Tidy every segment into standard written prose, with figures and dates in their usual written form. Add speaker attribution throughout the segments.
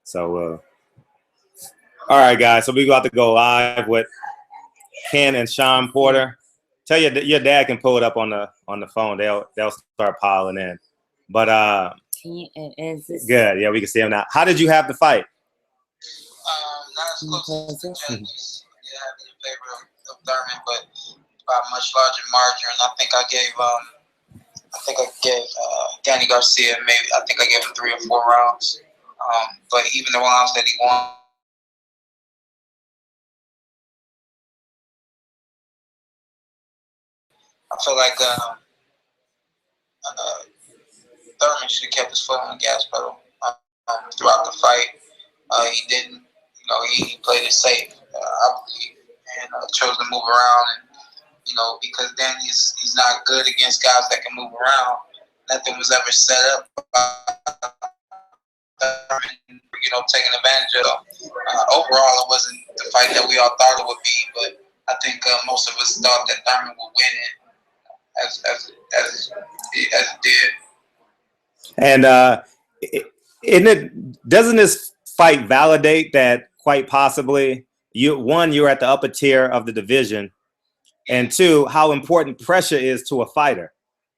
Speaker 1: So, all right, guys. So we got to go live with Ken and Shawn Porter. Tell your dad can pull it up on the phone. They'll start piling in. But good. Yeah, we can see him now. How did you have the fight?
Speaker 2: Not as close as the judges. Yeah, having in favor of Thurman, but by a much larger margin. I think I gave Danny Garcia I think I gave him 3 or 4 rounds. But even the rounds that he won. I feel like Thurman should have kept his foot on the gas pedal throughout the fight. He didn't. He played it safe, I believe, and chose to move around. And because Danny's not good against guys that can move around. Nothing was ever set up. Thurman, taking advantage of. Overall, it wasn't the fight that we all thought it would be, but I think most of us thought that Thurman would win it. As it did.
Speaker 1: And doesn't this fight validate that quite possibly you're at the upper tier of the division, and 2, how important pressure is to a fighter?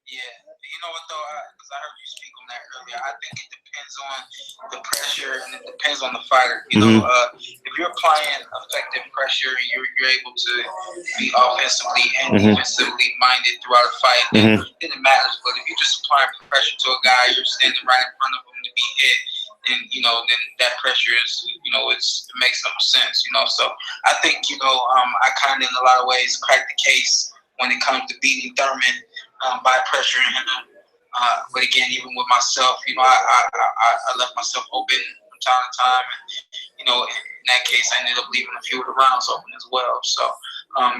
Speaker 2: Yeah, you know what though, because I heard you speak on that earlier. I think it depends on the pressure and it depends on the fighter. If you're applying effective pressure and you're able to be offensively and defensively minded throughout a fight, then it matters. But if you're just applying pressure to a guy, you're standing right in front of him to be hit, then that pressure is it makes no sense. So I think I kind of in a lot of ways cracked the case when it comes to beating Thurman by pressuring him. But again, even with myself, I left myself open from time to time. And, in that case, I ended up leaving a few of the rounds open as well. So,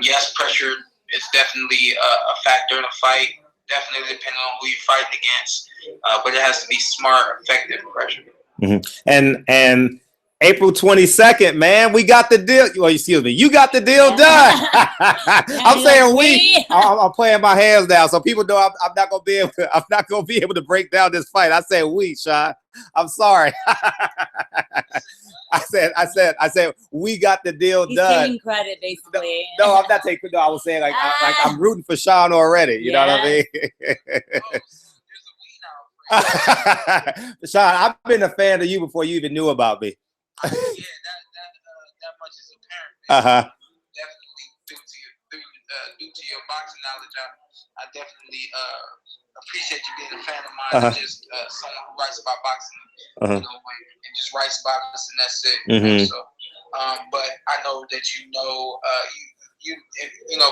Speaker 2: yes, pressure is definitely a factor in a fight, definitely depending on who you're fighting against. But it has to be smart, effective pressure.
Speaker 1: And April 22nd, man, we got the deal. Well, excuse me, you got the deal done. I'm saying we. I'm playing my hands down, so people know I'm not gonna be able. I'm not gonna be able to break down this fight. I said we, Shawn. I'm sorry. I said we got the deal done.
Speaker 3: He's taking credit, basically.
Speaker 1: No, I'm not taking. No, I was saying like I'm rooting for Shawn already. You know what I mean? Shawn, I've been a fan of you before you even knew about me.
Speaker 2: Yeah, that much is apparent. Definitely due to your boxing knowledge, I definitely appreciate you being a fan of mine. Just someone who writes about boxing, and just writes about us, and that's it. So, but I know that you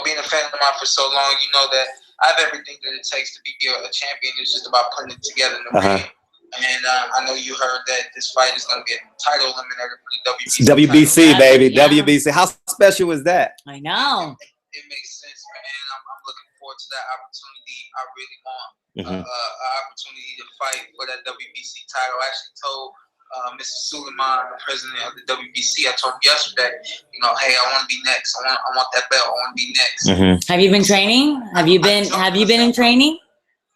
Speaker 2: being a fan of mine for so long, you know that I have everything that it takes to be a champion. It's just about putting it together in the ring. And I know you heard that this fight is going to be a title eliminator for the WBC.
Speaker 1: WBC, baby. Yeah. WBC. How special is that?
Speaker 3: I know.
Speaker 2: It makes sense, man. I'm looking forward to that opportunity. I really want an opportunity to fight for that WBC title. I actually told Mr. Suleiman, the president of the WBC, I told him yesterday, hey, I want to be next. I want that belt. I want to be next.
Speaker 3: Have you been training? Have you been in training?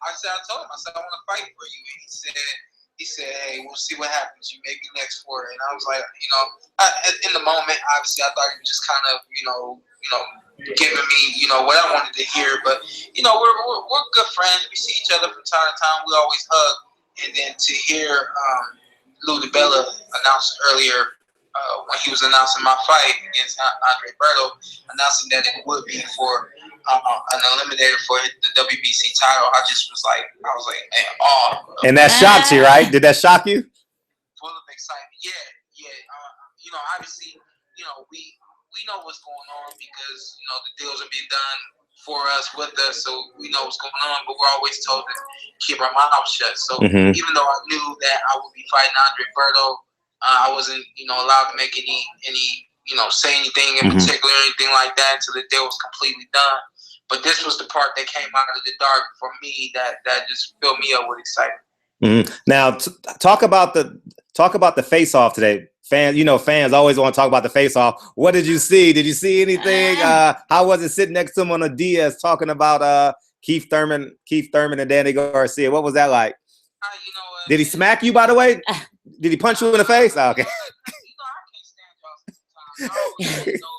Speaker 2: I told him, I want to fight for you. And he said, hey, we'll see what happens. You may be next for it. And I was like, in the moment, obviously, I thought he was just kind of, giving me, what I wanted to hear. But, we're good friends. We see each other from time to time. We always hug. And then to hear Lou DiBella announced earlier when he was announcing my fight against Andre Berto, announcing that it would be for an eliminator for the WBC title, I was like, man,
Speaker 1: and that shocked you, right? Did that shock you?
Speaker 2: Full of excitement, yeah. Obviously, we know what's going on because the deals are being done for us, with us, so we know what's going on. But we're always told to keep our mouth shut. So even though I knew that I would be fighting Andre Berto, I wasn't, allowed to make any say anything in particular or anything like that until the deal was completely done. But this was the part that came out of the dark for me that just filled me up with excitement.
Speaker 1: Now, talk about the face-off today. Fans always want to talk about the face-off. What did you see? Did you see anything? How was it sitting next to him on a DS talking about Keith Thurman and Danny Garcia? What was that like? Did he smack you, by the way? Did he punch you in the face? Oh, okay.
Speaker 2: You know, I can't stand y'all sometimes. I always know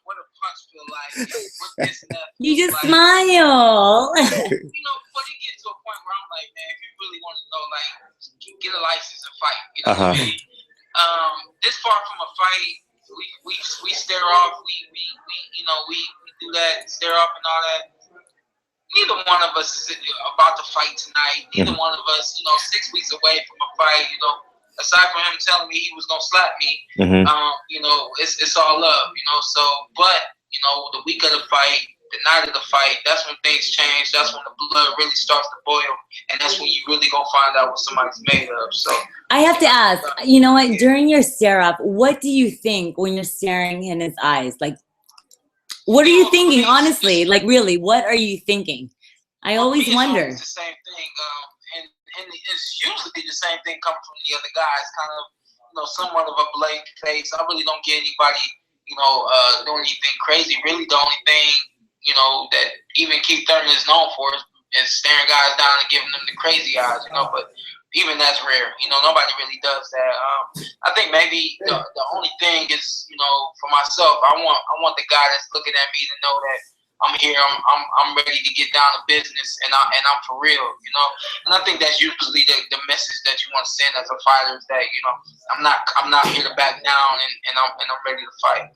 Speaker 2: what a punch feel like, what this and that.
Speaker 3: You just
Speaker 2: like.
Speaker 3: smile.
Speaker 2: You know, but it gets to a point where I'm like, man, if you really want to know, like, get a license and fight. You know what I mean? This far from a fight, we stare off. We do that, stare off and all that. Neither one of us is about to fight tonight. Neither one of us, 6 weeks away from a fight. Aside from him telling me he was gonna slap me, it's all love. So, but the week of the fight, the night of the fight, that's when things change. That's when the blood really starts to boil, and that's when you really gonna find out what somebody's made of. So
Speaker 3: I have to ask, you know what? During your stare off, what do you think when you're staring in his eyes? Like, what are you thinking? Honestly, like, really, what are you thinking? I always wonder.
Speaker 2: It's the same thing, and it's usually the same thing coming from the other guys. Kind of, somewhat of a blank face. I really don't get anybody, doing anything crazy. Really, the only thing, that even Keith Thurman is known for is staring guys down and giving them the crazy eyes. But even that's rare. Nobody really does that. I think maybe the only thing is, for myself, I want the guy that's looking at me to know that I'm here. I'm ready to get down to business, and I'm for real. And I think that's usually the message that you want to send as a fighter is that I'm not here to back down, and I'm ready to fight.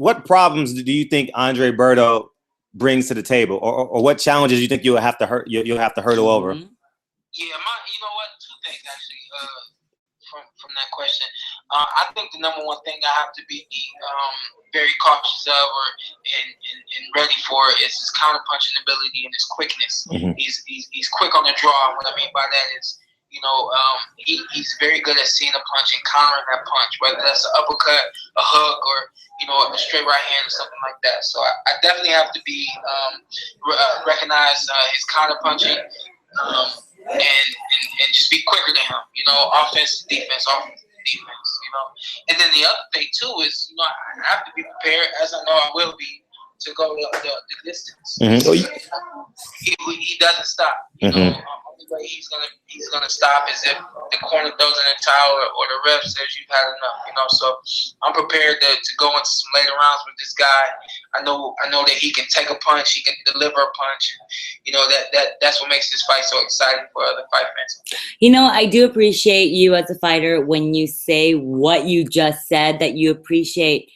Speaker 1: What problems do you think Andre Berto brings to the table, or what challenges you think you'll have to hurdle over?
Speaker 2: Yeah, you know what? Two things actually. From that question, I think the number one thing I have to be very cautious of, and ready for, is his counter punching ability and his quickness. He's quick on the draw. And what I mean by that is, he's very good at seeing a punch and countering that punch, whether that's an uppercut, a hook, or a straight right hand or something like that. So I definitely have to be recognize his counter punching. And just be quicker than him, offense, defense, And then the other thing too is, I have to be prepared, as I know I will be, to go the distance. He doesn't stop. Only way he's gonna stop is if the corner throws in the towel or the ref says you've had enough. So I'm prepared to go into some later rounds with this guy. I know that he can take a punch, he can deliver a punch. That's what makes this fight so exciting for other fight fans.
Speaker 3: I do appreciate you as a fighter when you say what you just said, that you appreciate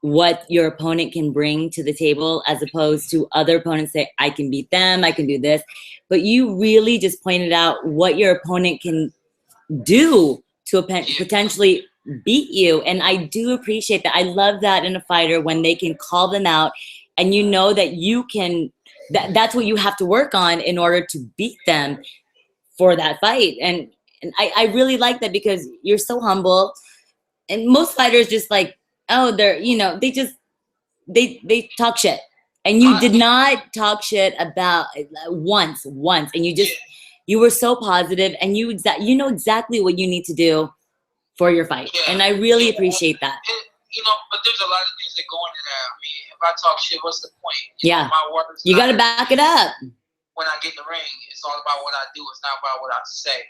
Speaker 3: what your opponent can bring to the table, as opposed to other opponents say, I can beat them, I can do this. But you really just pointed out what your opponent can do to potentially beat you. And I do appreciate that. I love that in a fighter, when they can call them out, and that you can, that's what you have to work on in order to beat them for that fight. And I really like that, because you're so humble. And most fighters just like, oh, they're, they talk shit. And you did not talk shit about once. And you were so positive, and you know exactly what you need to do for your fight. And I really appreciate that.
Speaker 2: But there's a lot of things that go into that. I mean, if I talk shit, what's the point? My words,
Speaker 3: you got to back it up.
Speaker 2: When I get in the ring, it's all about what I do. It's not about what I say,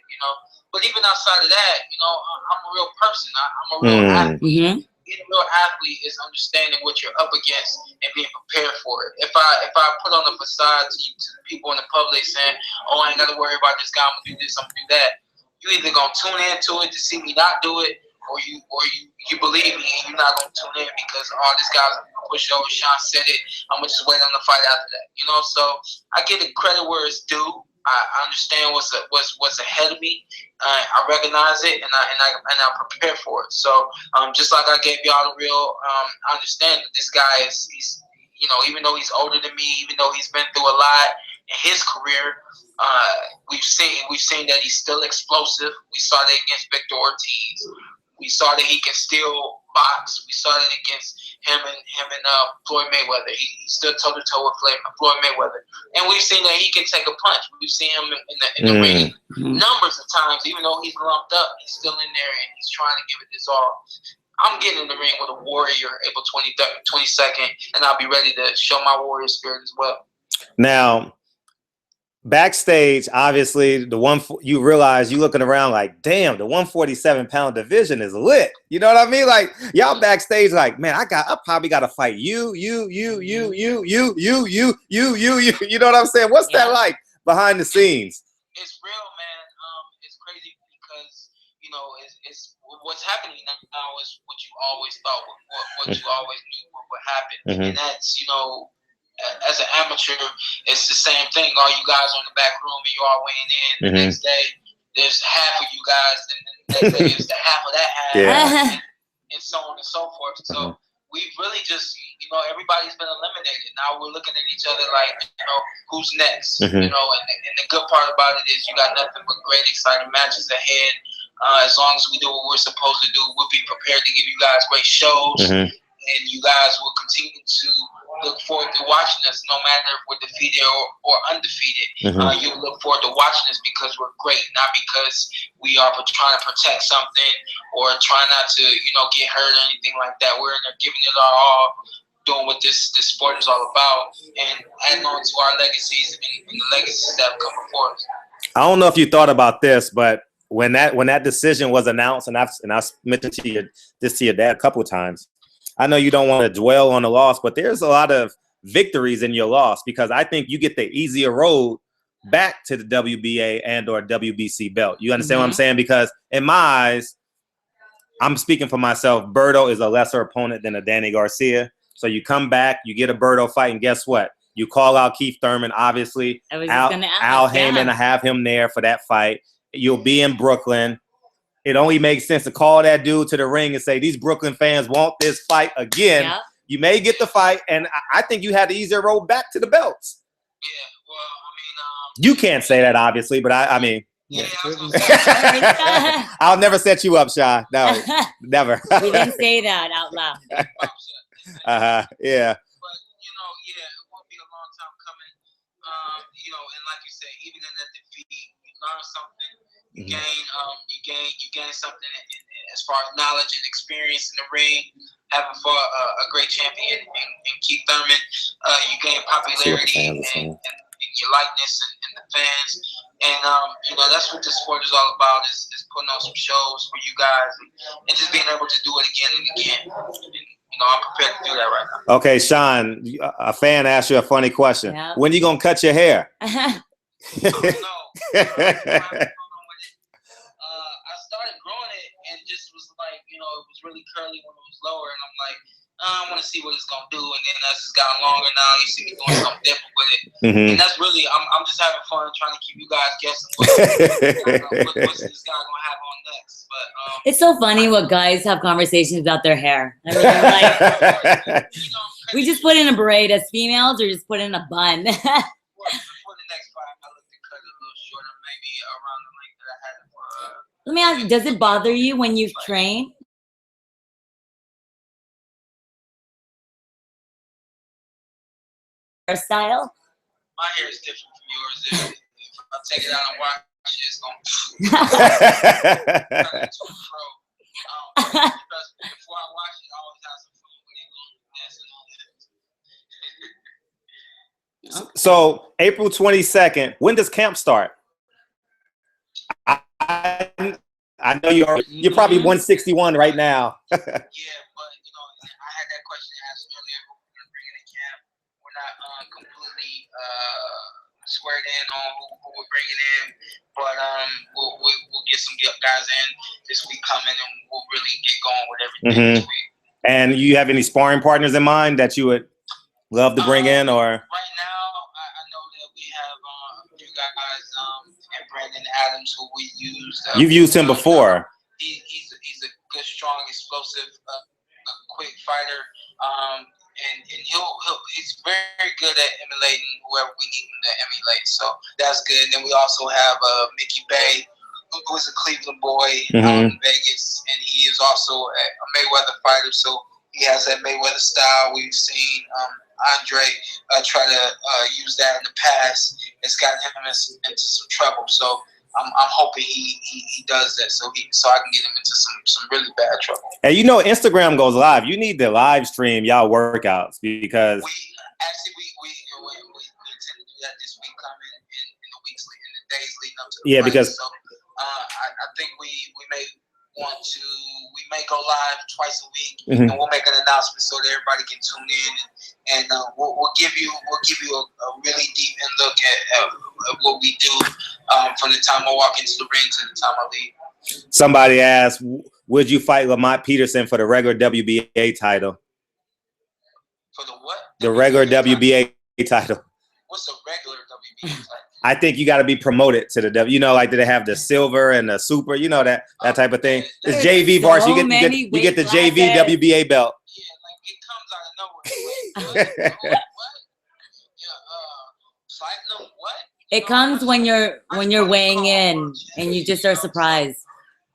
Speaker 2: But even outside of that, I'm a real person. I'm a real athlete. Being a real athlete is understanding what you're up against and being prepared for it. If I put on the facade to the people in the public saying, "Oh, I ain't got to worry about this guy. I'm gonna do this. I'm gonna do that," you either gonna tune into it to see me not do it, or you believe me and you're not gonna tune in because this guy's gonna push over. Shawn said it. I'm gonna just wait on the fight after that. So I give the credit where it's due. I understand what's ahead of me. I recognize it, and I prepare for it. So just like I gave y'all the real, I understand that this guy he's even though he's older than me, even though he's been through a lot in his career, we've seen that he's still explosive. We saw that against Victor Ortiz. We saw that he can still box. We saw that against him and Floyd Mayweather. He stood toe to toe with Floyd Mayweather, and we've seen that he can take a punch. We've seen him in the ring numbers of times. Even though he's lumped up, he's still in there and he's trying to give it his all. I'm getting in the ring with a warrior April 22nd, and I'll be ready to show my warrior spirit as well.
Speaker 1: Now, backstage, obviously, you realize you looking around like, damn, the 147-pound division is lit. You know what I mean? Like y'all backstage, like, man, I probably got to fight you. You know what I'm saying? What's that like behind the scenes?
Speaker 2: It's real, man. It's crazy because it's what's happening now is what you always thought, what you always knew would happen, and that's as an amateur, it's the same thing. All you guys are in the back room and you're all weighing in. The next day, there's half of you guys, and then the next day, there's the half of that half, and so on and so forth. So we've really just, everybody's been eliminated. Now we're looking at each other like, who's next? And the good part about it is you got nothing but great, exciting matches ahead. As long as we do what we're supposed to do, we'll be prepared to give you guys great shows, and you guys will continue to look forward to watching us, no matter if we're defeated or undefeated. You look forward to watching us because we're great, not because we are trying to protect something or trying not to, get hurt or anything like that. We're in there giving it our all, doing what this sport is all about, and adding on to our legacies and the legacies that have come before us.
Speaker 1: I don't know if you thought about this, but when that decision was announced, and I mentioned this to your dad a couple of times, I know you don't want to dwell on the loss, but there's a lot of victories in your loss because I think you get the easier road back to the WBA and or WBC belt. You understand what I'm saying? Because in my eyes, I'm speaking for myself, Berto is a lesser opponent than a Danny Garcia. So you come back, you get a Berto fight, and guess what? You call out Keith Thurman, obviously. Al Heyman to have him there for that fight. You'll be in Brooklyn. It only makes sense to call that dude to the ring and say, these Brooklyn fans want this fight again. Yep. You may get the fight, and I think you had the easier road back to the belts.
Speaker 2: Yeah, well,
Speaker 1: you can't say that, obviously, but I mean.
Speaker 2: Yeah,
Speaker 1: I'll never set you up, Shawn. No, never.
Speaker 3: We didn't say that out loud.
Speaker 1: Yeah.
Speaker 2: But, it won't be a long time coming. And like you say, even in that defeat, you learn something. You gain something as far as knowledge and experience in the ring. Having for a great champion in Keith Thurman, you gain popularity and your likeness and the fans. And that's what this sport is all about: is putting on some shows for you guys and just being able to do it again and again. And, I'm prepared to do that right now.
Speaker 1: Okay, Shawn, a fan asked you a funny question. Yep. When are you gonna cut your hair?
Speaker 2: I started growing it and just was like, it was really curly when it was lower, and I'm like, I want to see what it's gonna do. And then as it's gotten longer now, you see me doing something different with it, and that's really, I'm just having fun trying to keep you guys guessing what's this guy gonna have on next. But
Speaker 3: it's so funny what guys have conversations about their hair. I mean, like, we just put in a braid as females, or just put in a bun.
Speaker 2: For the next fight, I look to cut it a little shorter, maybe around the length that I had it for.
Speaker 3: Let me ask you, does it bother you when you train? Hairstyle?
Speaker 2: My hair is different from yours. If I take it out and wash it, it's going to turn into a fro. Before I wash it, I always have some food with it.
Speaker 1: So April 22nd, when does camp start? I know you're probably 161 right now.
Speaker 2: Yeah, but I had that question asked earlier. We're going to bring in a camp. We're not completely squared in on who we're bringing in, but we'll get some guys in this week coming, and we'll really get going with everything this week.
Speaker 1: And you have any sparring partners in mind that you would love to bring in, or?
Speaker 2: Right now, I know that we have a few guys, and Brandon Adams, who we used.
Speaker 1: You've used him before.
Speaker 2: He's a good, strong, explosive, quick fighter, and he's very good at emulating whoever we need him to emulate. So that's good. And then we also have Mickey Bay, who is a Cleveland boy in Vegas, and he is also a Mayweather fighter. So he has that Mayweather style. We've seen Andre try to use that in the past. It's gotten him into some trouble. So I'm hoping he does that, so I can get him into some really bad trouble.
Speaker 1: And Instagram goes live. You need to live stream y'all workouts because
Speaker 2: we intend to do that this week coming in the up to the
Speaker 1: Yeah,
Speaker 2: fight.
Speaker 1: because
Speaker 2: so I think we may go live twice a week, and we'll make an announcement so that everybody can tune in, and we'll give you a really deep look at what we do from the time I walk into the ring to the time I leave.
Speaker 1: Somebody asked, would you fight Lamont Peterson for the regular WBA title?
Speaker 2: For the what?
Speaker 1: The regular WBA title.
Speaker 2: What's the regular WBA title?
Speaker 1: I think you got to be promoted to the W. You know, like do they have the silver and the super? You know that type of thing. It's JV varsity. You get the JV WBA belt.
Speaker 2: Yeah, like it comes out of nowhere. Like, what? Platinum? What?
Speaker 3: It comes when you're weighing in and you just are surprised.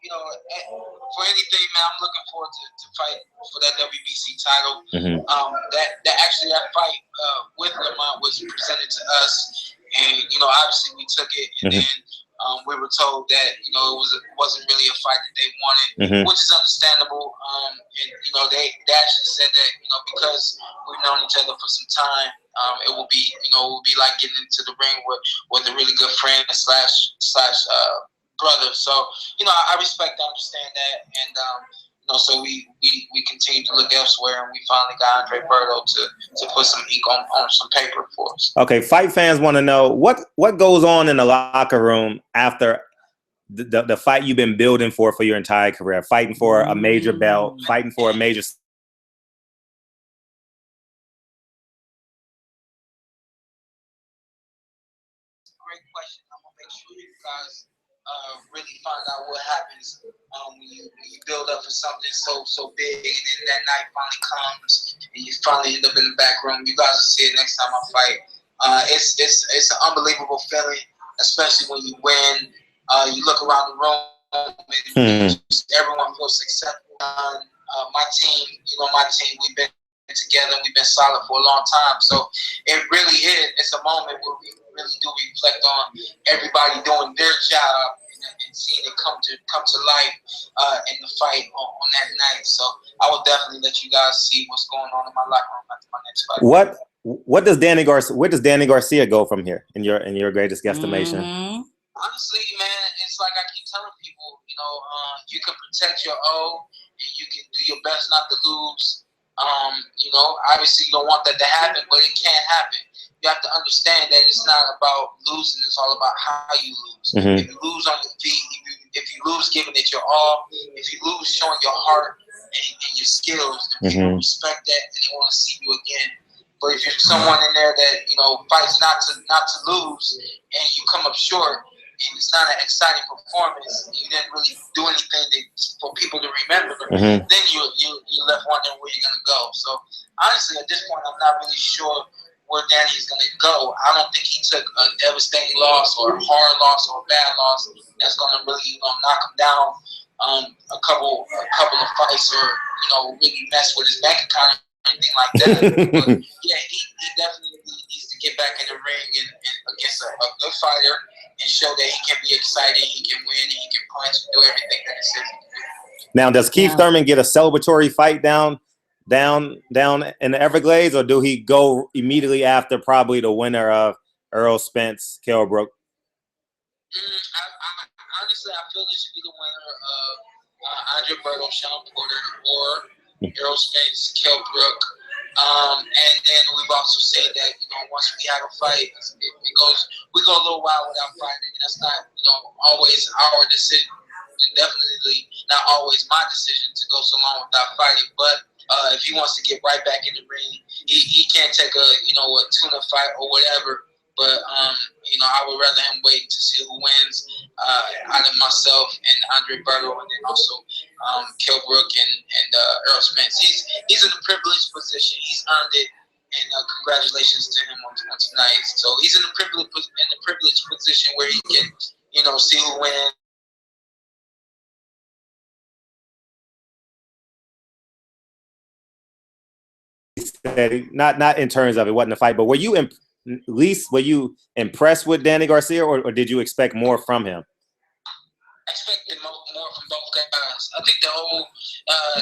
Speaker 2: You know, for anything, man, I'm looking forward to fight for that WBC title. That actually that fight with Lamont was presented to us, and you know, obviously we took it, and then we were told that you know it wasn't really a fight that they wanted, which is understandable. And you know, they actually said that you know because we've known each other for some time, it will be like getting into the ring with a really good friend slash brother. So you know, I respect and understand that, and you know, so we continue to look elsewhere, and we finally got Andre Berto to put some ink on some paper for us.
Speaker 1: Okay, fight fans want to know what goes on in the locker room after the fight you've been building for your entire career, fighting for a major belt, fighting for a major.
Speaker 2: Great question. I'm gonna make sure you guys really find out what happens when you build up for something so big, and then that night finally comes, and you finally end up in the back room. You guys will see it next time I fight. It's an unbelievable feeling, especially when you win. You look around the room, and everyone feels successful. My team, we've been together, we've been solid for a long time. So it really is. It's a moment where we really do reflect on everybody doing their job and seeing it come to life in the fight on that night. So I will definitely let you guys see what's going on in my locker room after my next fight.
Speaker 1: Where does Danny Garcia go from here in your greatest guesstimation?
Speaker 2: Honestly, man, it's like I keep telling people, you know, you can protect your O and you can do your best not to lose. You know, obviously you don't want that to happen, but it can happen. You have to understand that it's not about losing, it's all about how you lose. If you lose on your feet, if you lose giving it your all, if you lose showing your heart and your skills, then people respect that and they want to see you again. But if you're someone in there that, you know, fights not to lose and you come up short and it's not an exciting performance, you didn't really do anything for people to remember, then you're left wondering where you're gonna go. So honestly, at this point, I'm not really sure where Danny's gonna go. I don't think he took a devastating loss or a hard loss or a bad loss that's gonna really knock him down a couple of fights or really mess with his bank account or anything like that. But yeah, he definitely needs to get back in the ring and against a good fighter and show that he can be exciting, he can win, and he can punch and do everything that he says he can do.
Speaker 1: Now, does Keith Thurman get a celebratory fight down in the Everglades, or do he go immediately after probably the winner of Errol Spence, Kell Brook?
Speaker 2: Honestly, I feel it should be the winner of Andre Berto, Shawn Porter, or Errol Spence, Kell Brook. And then we've also said that once we have a fight, we go a little while without fighting, and that's not always our decision. Definitely not always my decision to go so long without fighting. But if he wants to get right back in the ring, he can't take a tuna fight or whatever. But I would rather him wait to see who wins out of myself and Andre Berto, and then also Kell Brook and Errol Spence. He's in a privileged position. He's earned it, and congratulations to him on tonight. So he's in a privileged position where he can see who wins.
Speaker 1: Not in terms of it wasn't a fight, but were you impressed with Danny Garcia, or did you expect more from him?
Speaker 2: I expected more from both guys. I think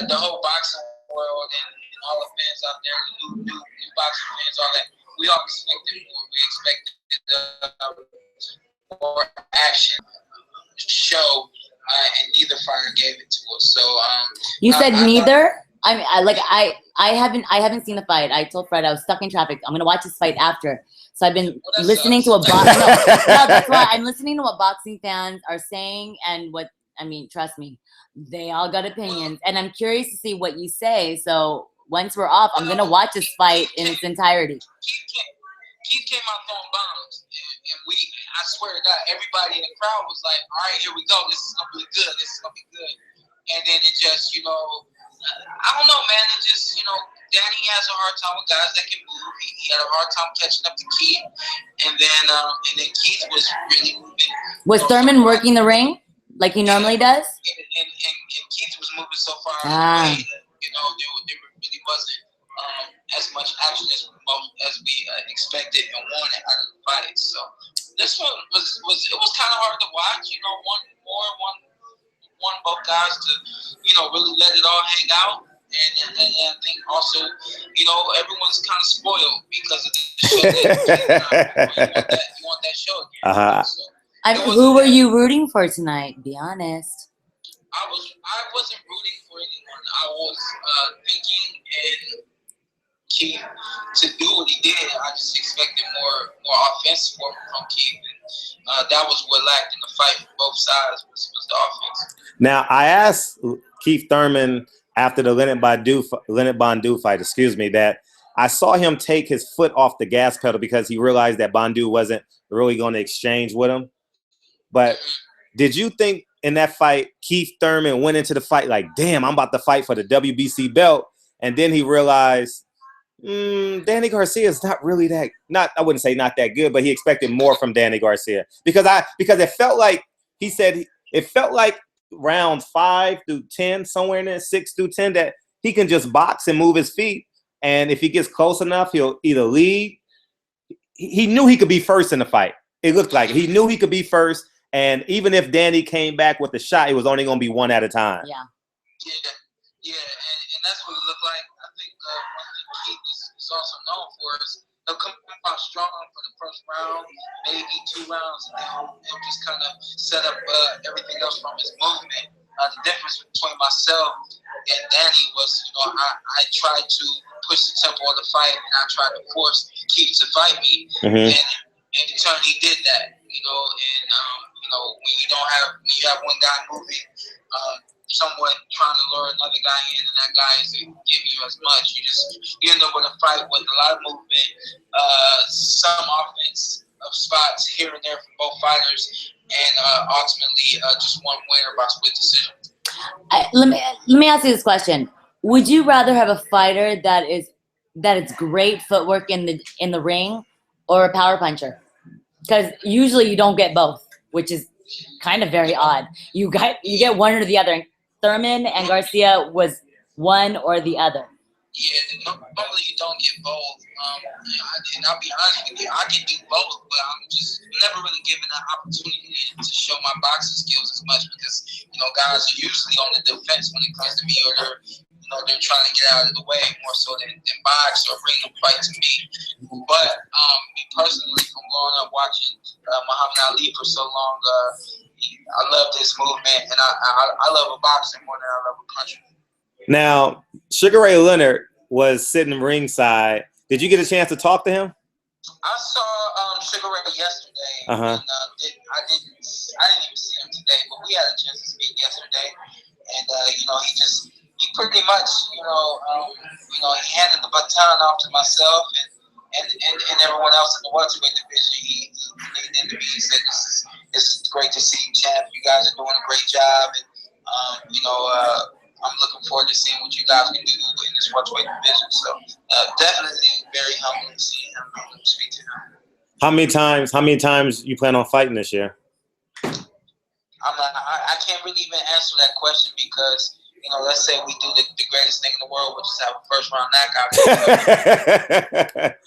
Speaker 2: the whole boxing world and all the fans out there, the new boxing fans, all that, we all expected more. We expected more action show, and neither fighter gave it to us. So
Speaker 3: you said neither. I mean, I haven't seen the fight. I told Fred I was stuck in traffic. I'm gonna watch this fight after. So I've been listening to what no, that's why I'm listening to what boxing fans are saying and what I mean. Trust me, they all got opinions, and I'm curious to see what you say. So once we're off, I'm gonna watch this fight in its entirety.
Speaker 2: Keith came out throwing bombs, and I swear to God, everybody in the crowd was like, all right, here we go. This is going to be good. This is going to be good. And then it just, I don't know, man. It just, Danny has a hard time with guys that can move. He had a hard time catching up to Keith. And then Keith was really moving.
Speaker 3: Was Thurman working the ring like he normally does?
Speaker 2: And Keith was moving so far away that, there really wasn't as much action as we expected and wanted out of the fight. So this one was kind of hard to watch. One both guys to really let it all hang out, and I think also everyone's kind of spoiled because of the show. You want that show again. So,
Speaker 3: who were you rooting for tonight? Be honest.
Speaker 2: I wasn't rooting for anyone. I was thinking and Keith to do what he did. I just expected more offense from Keith, and that was what lacked in the fight from both sides was the offense.
Speaker 1: Now I asked Keith Thurman after the Leonard Bondu fight, that I saw him take his foot off the gas pedal because he realized that Bondu wasn't really going to exchange with him. But did you think in that fight Keith Thurman went into the fight like, damn, I'm about to fight for the WBC belt, and then he realized Danny Garcia is not really I wouldn't say not that good, but he expected more from Danny Garcia because it felt like he said it felt like rounds 5 through 10, somewhere in there, 6 through 10, that he can just box and move his feet, and if he gets close enough, he'll either lead. He knew he could be first in the fight. It looked like he knew he could be first, and even if Danny came back with a shot, it was only going to be one at a time.
Speaker 2: Yeah, and that's what it looked like. I think one thing Keith is also known for is he'll come out strong for the first round, maybe 2 rounds, and then he'll just kind of set up everything else from his movement. The difference between myself and Danny was, I tried to push the tempo of the fight, and I tried to force Keith to fight me, and in turn he did that. When you have one guy moving, somewhat trying to lure another guy in, and that guy isn't giving you as much. You end up with a fight with a lot of movement, some offense of spots here and there from both fighters, and ultimately just one winner by split decision.
Speaker 3: Let me ask you this question: would you rather have a fighter that is great footwork in the ring, or a power puncher? Because usually you don't get both, which is kind of very odd. You get one or the other. Thurman and Garcia was one or the other.
Speaker 2: Yeah, normally you don't get both. And I'll be honest with you, I can do both, but I'm just never really given that opportunity to show my boxing skills as much because, guys are usually on the defense when it comes to me, or they're trying to get out of the way more so than box or bring the fight to me. But me personally, from growing up watching Muhammad Ali for so long, I love this movement, and I love a boxing more than I love a puncher.
Speaker 1: Now, Sugar Ray Leonard was sitting ringside. Did you get a chance to talk to him?
Speaker 2: I saw Sugar Ray yesterday, and I didn't even see him today, but we had a chance to speak yesterday, and he pretty much he handed the baton off to myself and everyone else in the welterweight division. He leaned into me and said, "This is great to see you, champ. You guys are doing a great job, and I'm looking forward to seeing what you guys can do in this welterweight division." So definitely very humbling seeing him speak to him.
Speaker 1: How many times you plan on fighting this year?
Speaker 2: I can't really even answer that question because, let's say we do the greatest thing in the world, which is have a first round knockout.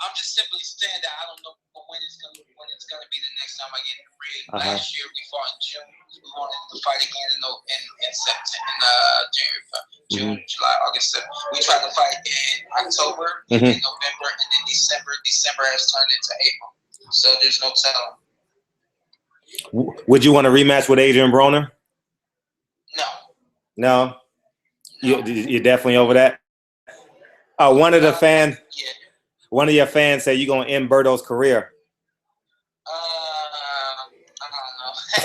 Speaker 2: I'm just simply saying that I don't know when it's gonna be the next time I get in the ring. Last year we fought in June. We wanted to fight again in September, June, July, August, September. We tried to fight in October, in November, and then December. December has turned into April, so there's no telling.
Speaker 1: Would you want a rematch with Adrian Broner?
Speaker 2: No.
Speaker 1: No? You're definitely over that? One of the fans, one of your fans said you're going to end Berto's career.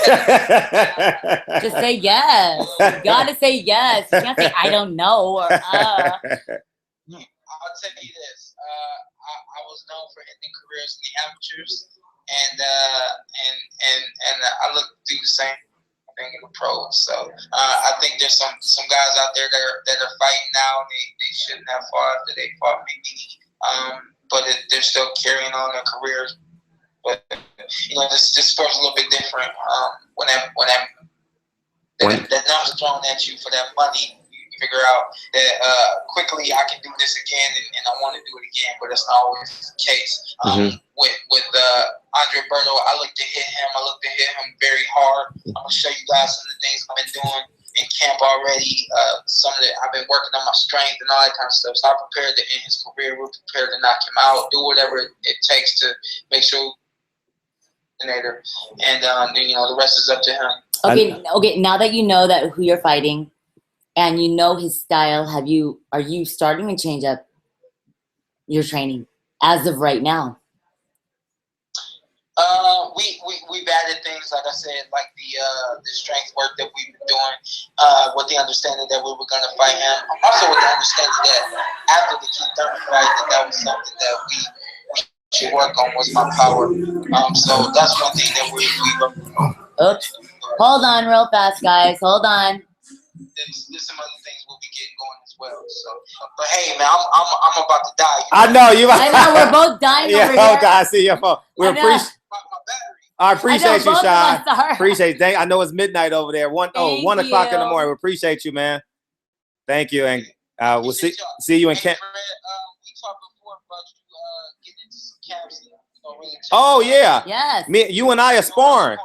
Speaker 2: I don't know.
Speaker 3: Just say yes. You gotta say yes. You can't say I don't know or
Speaker 2: I'll tell you this. I was known for ending careers in the amateurs, and I look to do the same thing in the pros. So I think there's some guys out there that are fighting now, and they shouldn't have fought after they fought maybe, but they're still carrying on their careers. But this sport's a little bit different. When that numbers are thrown at you for that money, you figure out that quickly I can do this again, and I want to do it again. But that's not always the case. With Andre Berto, I look to hit him very hard. I'm gonna show you guys some of the things I've been doing in camp already. I've been working on my strength and all that kind of stuff. So I'm prepared to end his career. We're prepared to knock him out. Do whatever it takes to make sure. And the rest is up to him.
Speaker 3: Okay. Now that you know that who you're fighting, and you know his style, are you starting to change up your training as of right now?
Speaker 2: We've added things, like I said, like the strength work that we've been doing, with the understanding that we were going to fight him. Also with the understanding that after the Keith Thurman fight, that was something that we should work on, was my power. So that's one thing that we
Speaker 3: Oops. Hold on real fast, guys. Hold on.
Speaker 2: There's some other things we'll be getting going as well. So, but hey, man, I'm about to die.
Speaker 1: I know you.
Speaker 3: I know we're both dying over here.
Speaker 1: I see your phone. I appreciate you, Shawn. Appreciate it. I know it's midnight over there. 1 o'clock in the morning. We appreciate you, man. Thank you, and we'll see you in camp.
Speaker 2: We talked before about you getting into some camps.
Speaker 1: Oh yeah.
Speaker 3: Yes.
Speaker 1: You and I are sparring.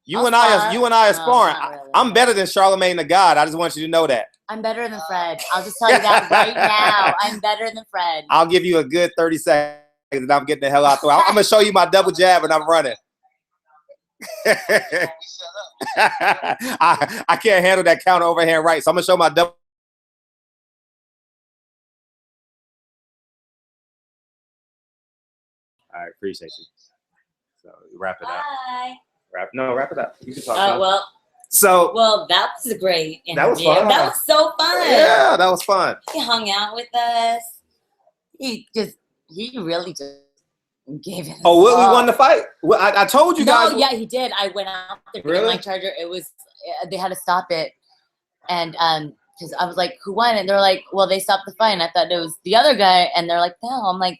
Speaker 1: You and I are sparring. Really. I'm better than Charlemagne the God. I just want you to know that.
Speaker 3: I'm better than Fred. I'll just tell you that right now. I'm better than Fred.
Speaker 1: I'll give you a good 30 seconds and I'm getting the hell out the way. I'm going to show you my double jab and I'm running. I can't handle that counter overhand right. So I'm going to show my double. All right. Appreciate you. So wrap it up.
Speaker 3: Bye.
Speaker 1: Wrap it up. You can talk.
Speaker 3: Well, that was a great interview.
Speaker 1: That was fun.
Speaker 3: That was so fun.
Speaker 1: Yeah, that was fun.
Speaker 3: He hung out with us. He really just gave it.
Speaker 1: Oh, Willie won the fight. Well, I told you guys.
Speaker 3: No, yeah, he did. I went out there to get my charger. It was they had to stop it, and because I was like, "Who won?" And they're like, "Well, they stopped the fight." And I thought it was the other guy, and they're like, "No." I'm like,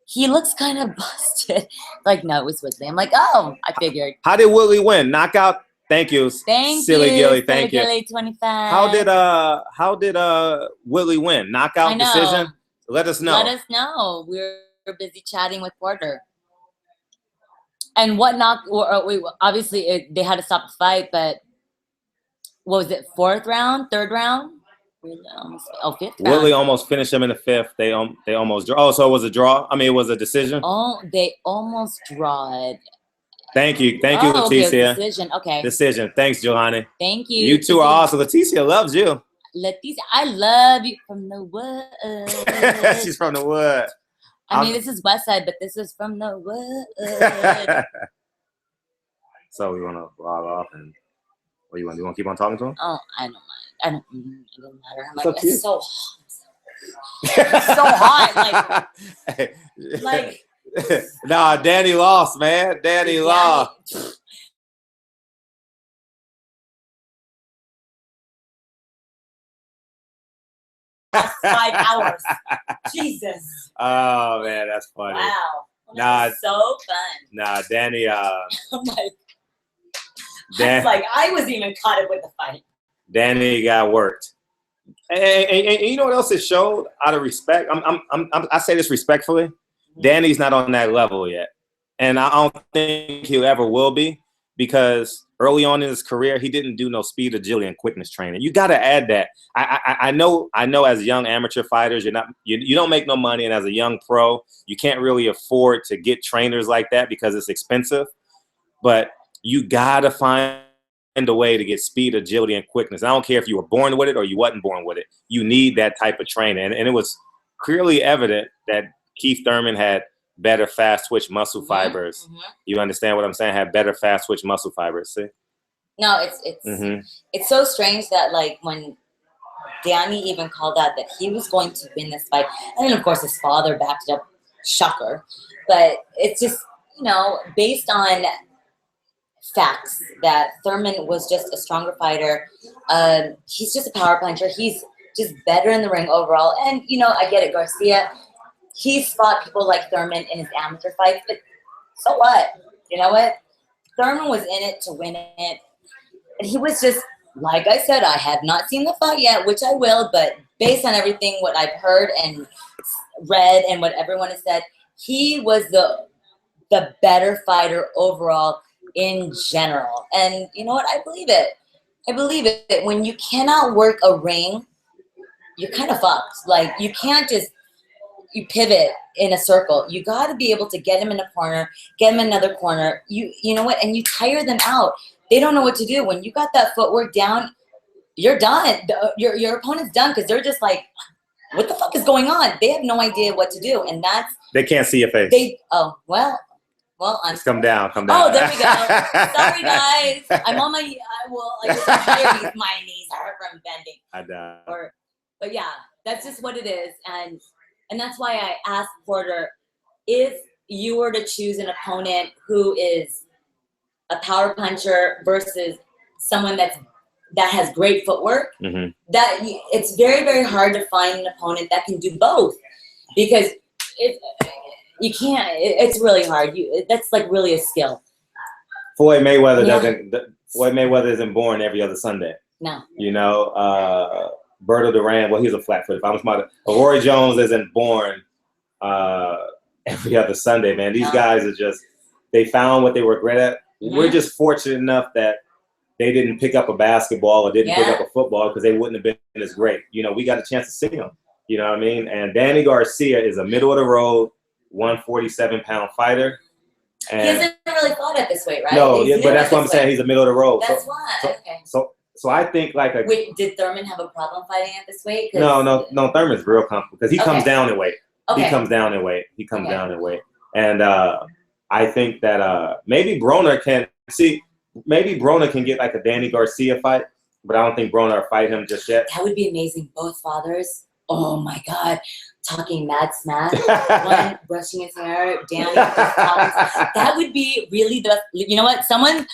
Speaker 3: he looks kind of busted. Like, no, it was Woodley. I'm like, oh, I figured.
Speaker 1: How did Woodley win? Knockout? Thank you. Silly Gilly. Thank you.
Speaker 3: Gilly 25.
Speaker 1: How did Woodley win? Knockout decision? Let us know.
Speaker 3: Let us know. We're busy chatting with Porter. And what obviously they had to stop the fight, but what was it? 4th round? 3rd round? Fifth round.
Speaker 1: Woodley almost finished him in the 5th. They almost draw. Oh, so it was a draw? I mean, it was a decision?
Speaker 3: Oh, they almost drawed.
Speaker 1: Thank you, Leticia.
Speaker 3: Okay, decision. Okay.
Speaker 1: Decision. Thanks, Johanny.
Speaker 3: Thank you.
Speaker 1: You two are awesome. Leticia loves you.
Speaker 3: Leticia, I love you from the wood.
Speaker 1: She's from the wood.
Speaker 3: I mean, this is West Side, but this is from the wood.
Speaker 1: So we want to log off and what you want? You want to keep on talking to him?
Speaker 3: Oh, I don't mind. It doesn't matter. I'm like,
Speaker 1: so
Speaker 3: it's so hot. It's so hot. Like.
Speaker 1: Nah, Danny lost, man. Danny lost.
Speaker 3: Last 5 hours. Jesus.
Speaker 1: Oh man, that's funny.
Speaker 3: Wow. That was so fun.
Speaker 1: Nah, Danny.
Speaker 3: I'm like, I wasn't even caught up with the fight.
Speaker 1: Danny got worked. And you know what else it showed? Out of respect, I say this respectfully. Danny's not on that level yet. And I don't think he'll ever will be, because early on in his career, he didn't do no speed, agility, and quickness training. You got to add that. I know as young amateur fighters, you don't make no money. And as a young pro, you can't really afford to get trainers like that because it's expensive. But you gotta find a way to get speed, agility, and quickness. I don't care if you were born with it or you wasn't born with it. You need that type of training. And it was clearly evident that Keith Thurman had better fast twitch muscle fibers. You understand what I'm saying? Had better fast twitch muscle fibers. See?
Speaker 3: No, it's so strange that like when Danny even called out that he was going to win this fight, and then of course his father backed it up. Shocker. But it's just, you know, based on facts that Thurman was just a stronger fighter. He's just a power puncher. He's just better in the ring overall. And, you know, I get it, Garcia. He's fought people like Thurman in his amateur fights, but so what? You know what? Thurman was in it to win it. And he was just, like I said, I have not seen the fight yet, which I will, but based on everything, what I've heard and read and what everyone has said, he was the better fighter overall in general. And you know what? I believe it. I believe it. When you cannot work a ring, you're kind of fucked. Like, you can't just, you pivot in a circle. You got to be able to get him in a corner, get him in another corner. You know what? And you tire them out. They don't know what to do. When you got that footwork down, you're done. Your opponent's done because they're just like, what the fuck is going on? They have no idea what to do. And that's...
Speaker 1: They can't see your face.
Speaker 3: Well, I'm...
Speaker 1: Just come down.
Speaker 3: Oh, there we go. Sorry, guys. I'm on my... I guess my knees hurt from bending.
Speaker 1: I die.
Speaker 3: But yeah, that's just what it is. And that's why I asked Porter, if you were to choose an opponent who is a power puncher versus someone that has great footwork, that it's very, very hard to find an opponent that can do both, because you can't. It's really hard. That's like really a skill.
Speaker 1: Floyd Mayweather doesn't. Floyd Mayweather isn't born every other Sunday.
Speaker 3: No.
Speaker 1: You know, Berto Duran. Well, he's a flat-footed. If I'm smart, Roy Jones isn't born every other Sunday. Man, these guys are just. They found what they were great at. We're just fortunate enough that they didn't pick up a basketball or didn't pick up a football because they wouldn't have been as great. You know, we got a chance to see them. You know what I mean? And Danny Garcia is a middle-of-the-road, 147-pound fighter. And
Speaker 3: he hasn't really fought at this weight, right?
Speaker 1: No, but that's what I'm saying. He's a middle-of-the-road.
Speaker 3: That's why. Okay.
Speaker 1: So I think like a...
Speaker 3: Wait, did Thurman have a problem fighting at this weight?
Speaker 1: No. Thurman's real comfortable because he comes down in weight.
Speaker 3: Okay.
Speaker 1: He comes down in weight. Down in weight. And I think that maybe Broner can get like a Danny Garcia fight, but I don't think Broner will fight him just yet.
Speaker 3: That would be amazing. Both fathers. Oh my God. Talking mad smack. One brushing his hair. Danny just talking. That would be really the, you know what? Someone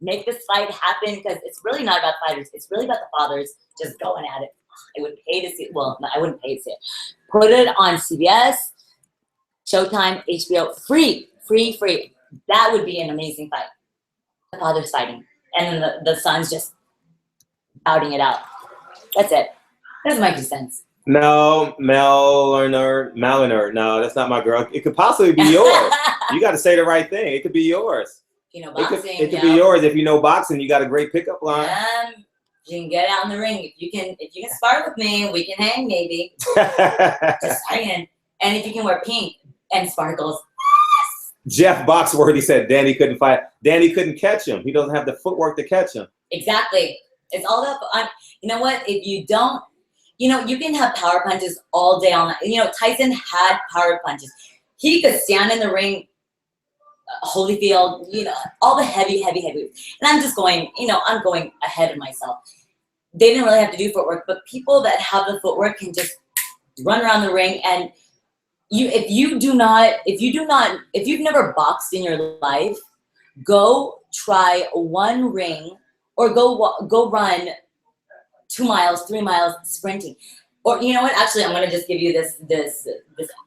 Speaker 3: make this fight happen, because it's really not about fighters. It's really about the fathers just going at it. I would pay to see it. Well, no, I wouldn't pay to see it. Put it on CBS, Showtime, HBO, free. That would be an amazing fight. The father's fighting, and then the son's just outing it out. That's it. That's my 2 cents.
Speaker 1: No, Maliner. No, that's not my girl. It could possibly be yours. You got to say the right thing. It could be yours.
Speaker 3: You know, boxing.
Speaker 1: It could be yours. If you know boxing, you got a great pickup line.
Speaker 3: You can get out in the ring. If you can spar with me, we can hang maybe. Just saying. And if you can wear pink and sparkles.
Speaker 1: Jeff Boxworthy said Danny couldn't fight. Danny couldn't catch him. He doesn't have the footwork to catch him.
Speaker 3: Exactly. It's all that. You know what? If you don't, you know, you can have power punches all day, all night. You know, Tyson had power punches. He could stand in the ring, Holyfield, you know, all the heavy. And I'm just going, you know, I'm going ahead of myself. They didn't really have to do footwork, but people that have the footwork can just run around the ring. And if you've never boxed in your life, go try one ring, or go run 2 miles, 3 miles sprinting. Or you know what? Actually, I'm going to just give you this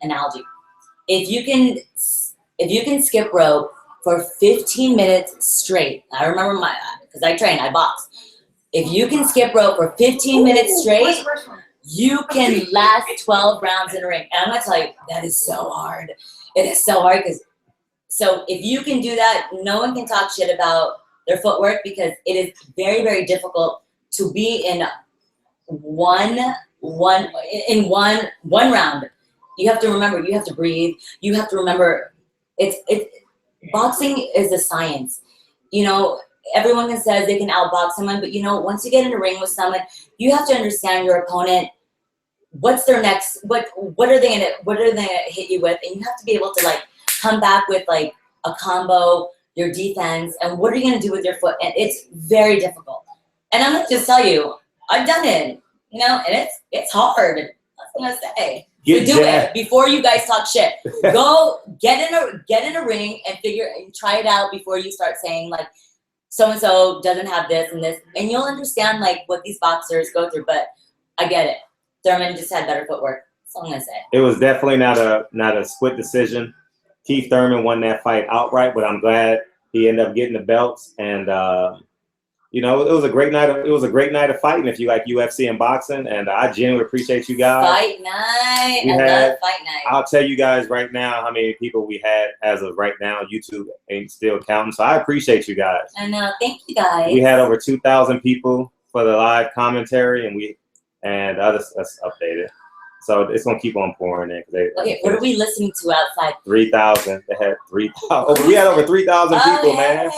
Speaker 3: analogy. If you can skip rope for 15 minutes straight, I remember because I train, I box. If you can skip rope for 15 minutes straight, you can last 12 rounds in a ring. And I'm going to tell you, that is so hard. It is so hard so if you can do that, no one can talk shit about their footwork, because it is very, very difficult to be in one round. You have to remember, you have to breathe. You have to remember, boxing is a science. You know, everyone says they can outbox someone, but you know, once you get in a ring with someone, you have to understand your opponent. What's their next? What are they gonna hit you with? And you have to be able to like come back with like a combo, your defense, and what are you gonna do with your foot? And it's very difficult. And I'm gonna just tell you, I've done it. You know, and it's hard. That's what I'm gonna say. So do it before you guys talk shit. Go get in a ring and try it out before you start saying like so and so doesn't have this and this, and you'll understand like what these boxers go through. But I get it. Thurman just had better footwork. That's all I'm gonna say. It
Speaker 1: was definitely not a split decision. Keith Thurman won that fight outright, but I'm glad he ended up getting the belts. And you know, it was a great night. It was a great night of fighting if you like UFC and boxing. And I genuinely appreciate you guys.
Speaker 3: Fight night. I love fight night.
Speaker 1: I'll tell you guys right now how many people we had as of right now. YouTube ain't still counting, so I appreciate you guys.
Speaker 3: I know. Thank you guys.
Speaker 1: We had over 2,000 people for the live commentary, and others updated. So it's gonna keep on pouring in.
Speaker 3: Okay, what are we listening to outside?
Speaker 1: 3,000. They had 3,000. Oh, we had over 3,000 people, man.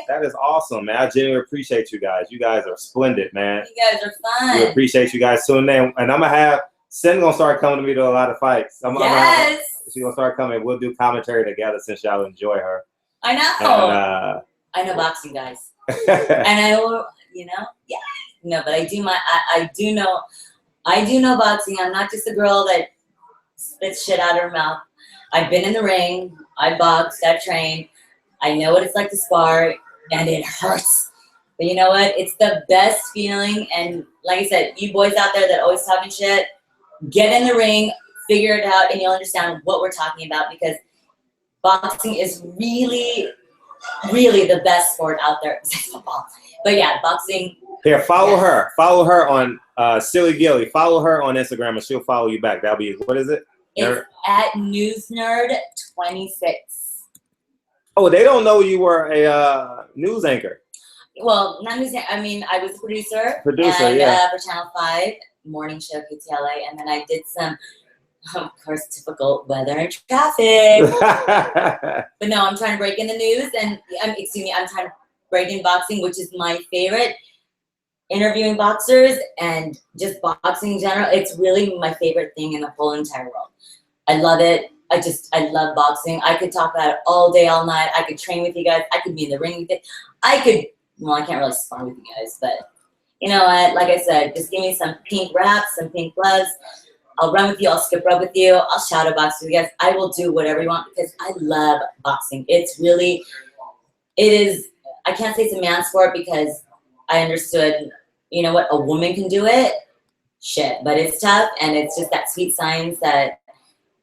Speaker 1: That is awesome, man. I genuinely appreciate you guys. You guys are splendid, man.
Speaker 3: You guys are fun.
Speaker 1: We appreciate you guys tuning in. And I'm gonna have Sin gonna start coming to me to a lot of fights.
Speaker 3: Yes.
Speaker 1: She's gonna start coming. We'll do commentary together since y'all enjoy her.
Speaker 3: I know. And, I know boxing, guys. And I will, you know, yeah. No, but I do know boxing. I'm not just a girl that spits shit out of her mouth. I've been in the ring. I boxed. I've trained. I know what it's like to spar, and it hurts. But you know what? It's the best feeling. And like I said, you boys out there that always talking shit, get in the ring, figure it out, and you'll understand what we're talking about, because boxing is really, really the best sport out there besides football. But yeah, boxing.
Speaker 1: Here, follow her. Follow her on Silly Gilly. Follow her on Instagram, and she'll follow you back. That'll be, what is it?
Speaker 3: It's at NewsNerd26.
Speaker 1: Oh, they don't know you were a news anchor.
Speaker 3: Well, not news. I mean, I was a producer.
Speaker 1: And, yeah.
Speaker 3: For Channel 5 morning show KTLA, and then I did some, of course, typical weather and traffic. But no, I'm trying to break in the news, and I'm trying to break in boxing, which is my favorite. Interviewing boxers and just boxing in general, it's really my favorite thing in the whole entire world. I love it. I love boxing. I could talk about it all day, all night. I could train with you guys. I could be in the ring with you. I can't really spar with you guys, but you know what? Like I said, just give me some pink wraps, some pink gloves. I'll run with you. I'll skip rope with you. I'll shadow box with you guys. I will do whatever you want because I love boxing. It is, I can't say it's a man's sport because I understood, you know what, a woman can do it. Shit, but it's tough, and it's just that sweet science that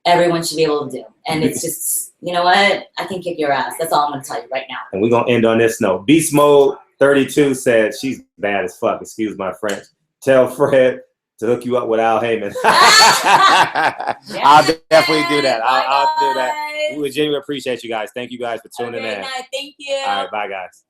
Speaker 3: everyone should be able to do. And it's just, you know what, I can kick your ass. That's all I'm going to tell you right now.
Speaker 1: And we're going to end on this note. Beast Mode 32 said, she's bad as fuck, excuse my French. Tell Fred to hook you up with Al Heyman. I'll definitely do that. I'll do that. We would genuinely appreciate you guys. Thank you guys for tuning in.
Speaker 3: Thank you.
Speaker 1: All right, bye guys.